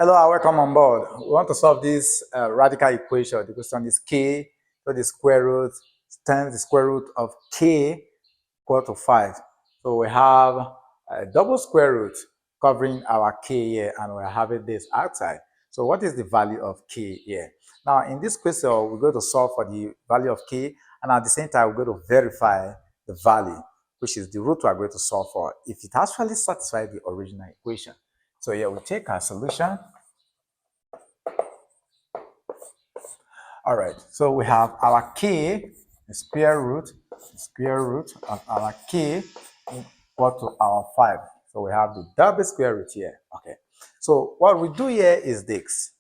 Hello and welcome on board. We want to solve this radical equation. The question is k to the square root times the square root of k equal to 5. So we have a double square root covering our k here, and we're having this outside. So what is the value of k here? Now in this question, we're going to solve for the value of k, and at the same time, we're going to verify the value, which is the root we're going to solve for, if it actually satisfies the original equation. So here we take our solution. All right, so we have our k, the square root of our k equal to our 5. So we have the double square root here. Okay, so what we do here is this.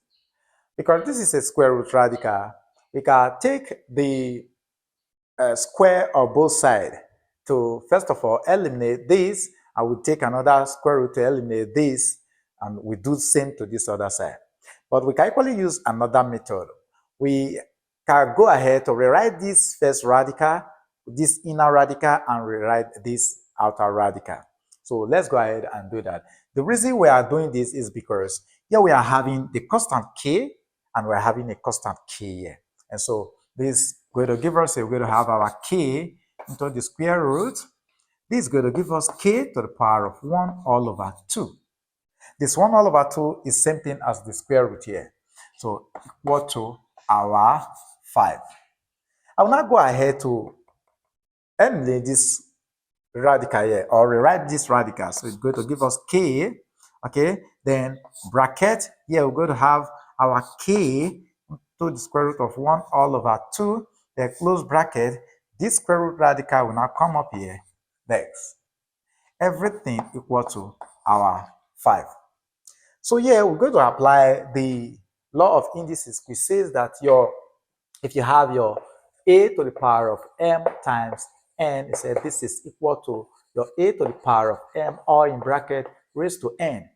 Because this is a square root radical, we can take the square of both sides to, first of all, eliminate this, and we take another square root to eliminate this, and we do the same to this other side. But we can equally use another method. We can go ahead to rewrite this first radical, this inner radical, and rewrite this outer radical. So let's go ahead and do that. The reason we are doing this is because here we are having the constant k, and we're having a constant k here. And so this is going to give us, we're going to have our k into the square root. This is going to give us k to the power of 1 all over 2. This 1 all over 2 is same thing as the square root here. So equal to our 5. I will now go ahead to eliminate this radical here, or rewrite this radical. So it's going to give us k, okay? Then bracket, here we're going to have our k to the square root of 1 all over 2, then close bracket. This square root radical will now come up here, next. Everything equal to our 5. So here we're going to apply the law of indices, which says that if you have your a to the power of m times n, it said this is equal to your a to the power of m, or in bracket raised to n.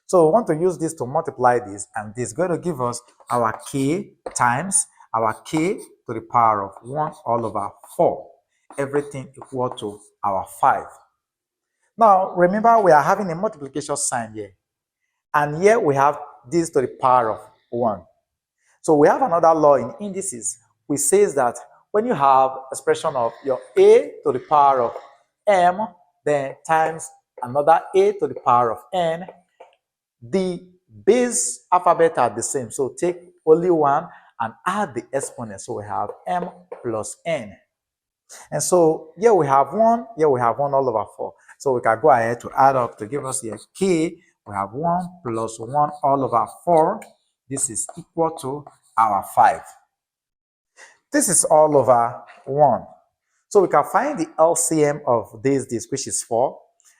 So we want to use this to multiply this, and this is going to give us our k times our k to the power of 1 all over 4. Everything equal to our 5. Now remember, we are having a multiplication sign here, and here we have this to the power of 1. So we have another law in indices which says that when you have expression of your a to the power of m, then times another a to the power of n, the base alphabet are the same. So take only one and add the exponent. So we have m plus n. And so here we have 1, here we have 1 all over 4. So we can go ahead to add up to give us here k. We have 1 plus 1 all over 4. This is equal to our 5. This is all over 1. So we can find the LCM of this, which is 4.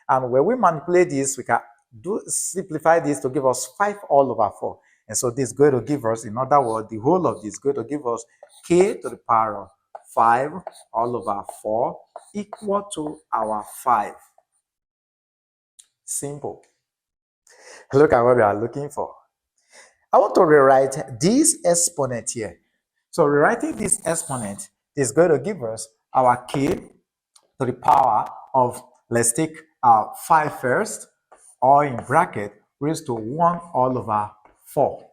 And when we manipulate this, we can simplify this to give us 5 all over 4. And so this is going to give us, in other words, the whole of this is going to give us k to the power of 5 all over 4 equal to our 5. Simple. Look at what we are looking for. I want to rewrite this exponent here. So rewriting this exponent is going to give us our k to the power of, let's take 5 first, or in bracket raised to 1 all over 4.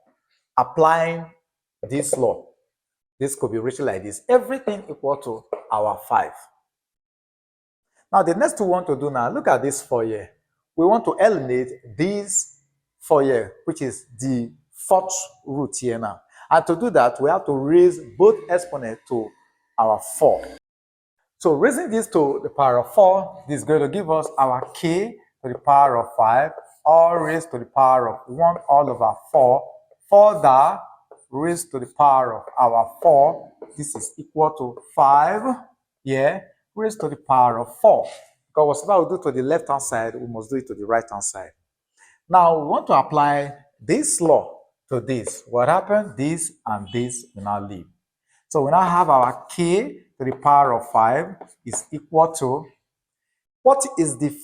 Applying this law, this could be written like this: everything equal to our 5. Now the next we want to do now, look at this 4 here. We want to eliminate this 4 here, which is the 4th root here now. And to do that, we have to raise both exponents to our 4. So raising this to the power of 4, this is going to give us our k to the power of 5, or raised to the power of 1 all over 4. Further, raised to the power of our 4, this is equal to 5, raised to the power of 4. Because whatever we do to the left-hand side, we must do it to the right-hand side. Now, we want to apply this law to this. What happened? This and this will now leave. So we now have our k to the power of 5 is equal to, what is the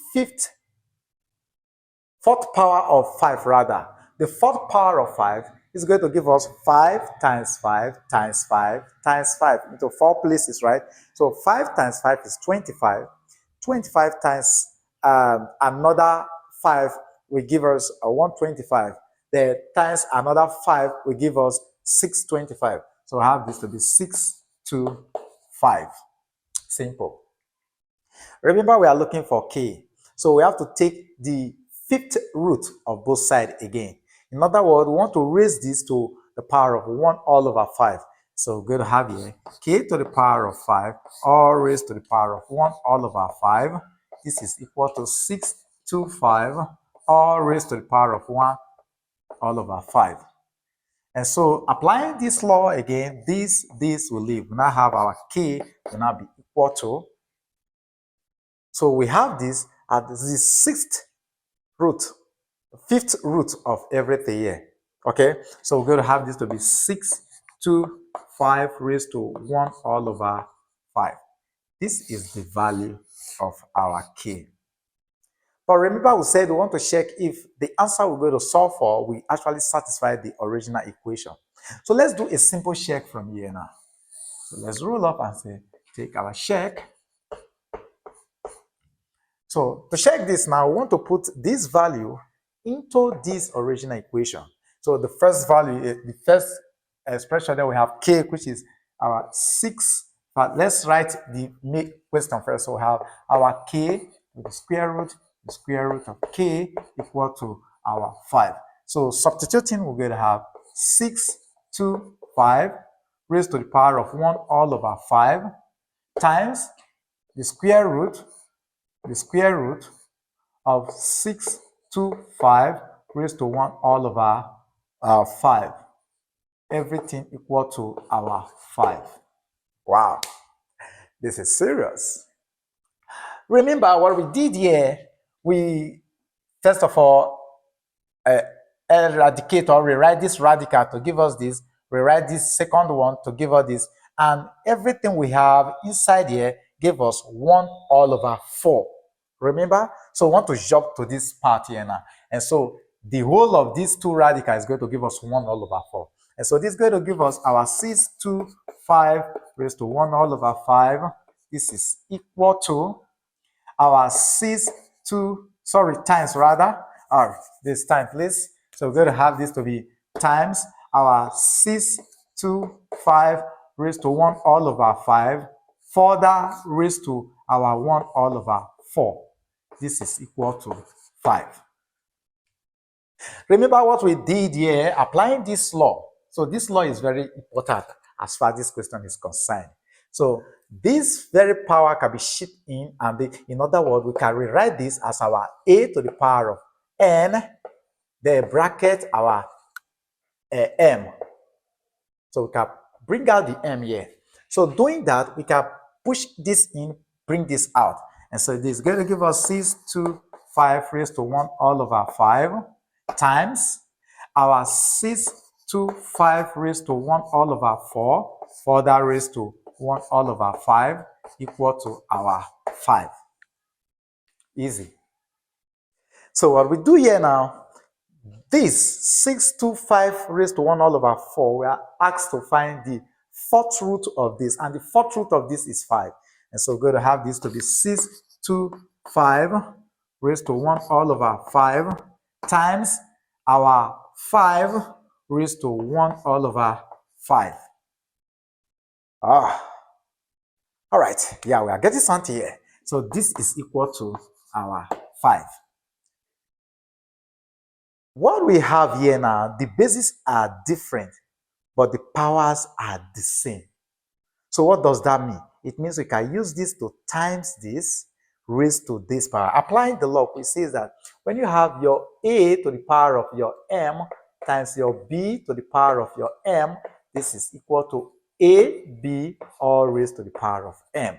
fourth power of 5 rather? The fourth power of 5 is going to give us 5 times 5 times 5 times 5 into 4 places, right? So 5 times 5 is 25. 25 times another 5 will give us 125. the times another 5 will give us 625. So I have this to be 625. Simple. Remember, we are looking for k. So we have to take the fifth root of both sides again. In other words, we want to raise this to the power of 1 all over 5. So we're going to have here k to the power of 5 all raised to the power of 1 all over 5. This is equal to 625 all raised to the power of 1 all over 5. And so applying this law again, this will leave. We now have our k will now be equal to. So we have this at the sixth root, fifth root of everything here. Okay, so we're going to have this to be 625 raised to 1 all over 5. This is the value of our k. But remember, we said we want to check if the answer we're going to solve for will actually satisfy the original equation. So let's do a simple check from here now. So let's roll up and say, take our check. So to check this now, we want to put this value into this original equation. So the first value, the first expression that we have k, which is our 6. But let's write the question first. So we have our k with the square root of k equal to our 5. So substituting, we're going to have 625 raised to the power of 1 all over 5 times the square root of 625 raised to 1 all over 5. Everything equal to our 5. Wow, this is serious. Remember what we did here, we first of all eradicate or rewrite this radical to give us this, rewrite this second one to give us this, and everything we have inside here gave us 1 all over 4. Remember? So we want to jump to this part here now. And so the whole of these two radicals is going to give us 1 all over 4. And so this is going to give us our 625 raised to 1 all over 5. This is equal to our times rather. This time, please. So we're going to have this to be times our 625 raised to 1 all over 5, further raised to our 1 all over 4. This is equal to 5. Remember what we did here, applying this law. So this law is very important as far as this question is concerned. So this very power can be shipped in, and in other words, we can rewrite this as our a to the power of n, then bracket our m. So we can bring out the m here. So doing that, we can push this in, bring this out. And so this is going to give us 625 raised to 1 all over 5 times our 625 raised to 1 all over 4, further raised to 1 all over 5 equal to our 5. Easy. So what we do here now, this 625 raised to 1 all over 4, we are asked to find the fourth root of this, and the fourth root of this is 5. And so we're going to have this to be 625 raised to 1 all over 5 times our 5 raised to 1 all over 5. All right. Yeah, we are getting something here. So this is equal to our 5. What we have here now, the bases are different, but the powers are the same. So what does that mean? It means we can use this to times this raised to this power. Applying the law, we say that when you have your a to the power of your m times your b to the power of your m, this is equal to ab all raised to the power of m.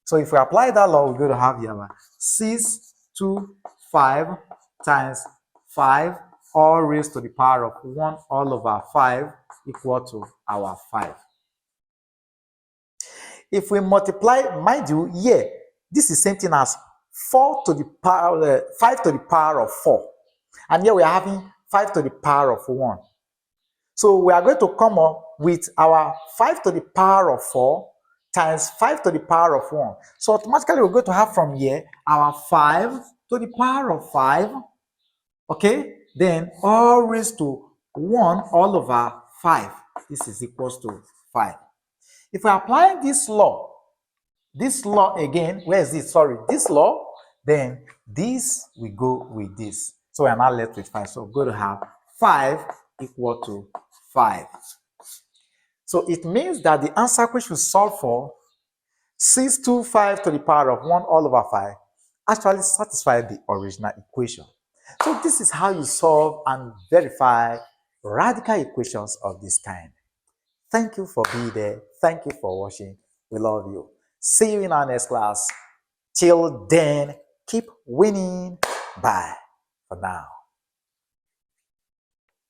So if we apply that law, we're going to have here 625 times 5 all raised to the power of 1 all over 5 equal to our 5. If we multiply, mind you, here, this is same thing as 4 to the power, 5 to the power of 4. And here we are having 5 to the power of 1. So we are going to come up with our 5 to the power of 4 times 5 to the power of 1. So automatically we're going to have from here our 5 to the power of 5, okay, then all raised to 1 all over 5. This is equals to 5. If we apply this law again, where is it? Sorry, this law, then this we go with this. So we are now left with 5. So we're going to have 5 equal to 5. So it means that the answer which we solve for, 625 to the power of 1 all over 5, actually satisfies the original equation. So this is how you solve and verify radical equations of this kind. Thank you for being there. Thank you for watching. We love you. See you in our next class. Till then, keep winning. Bye for now.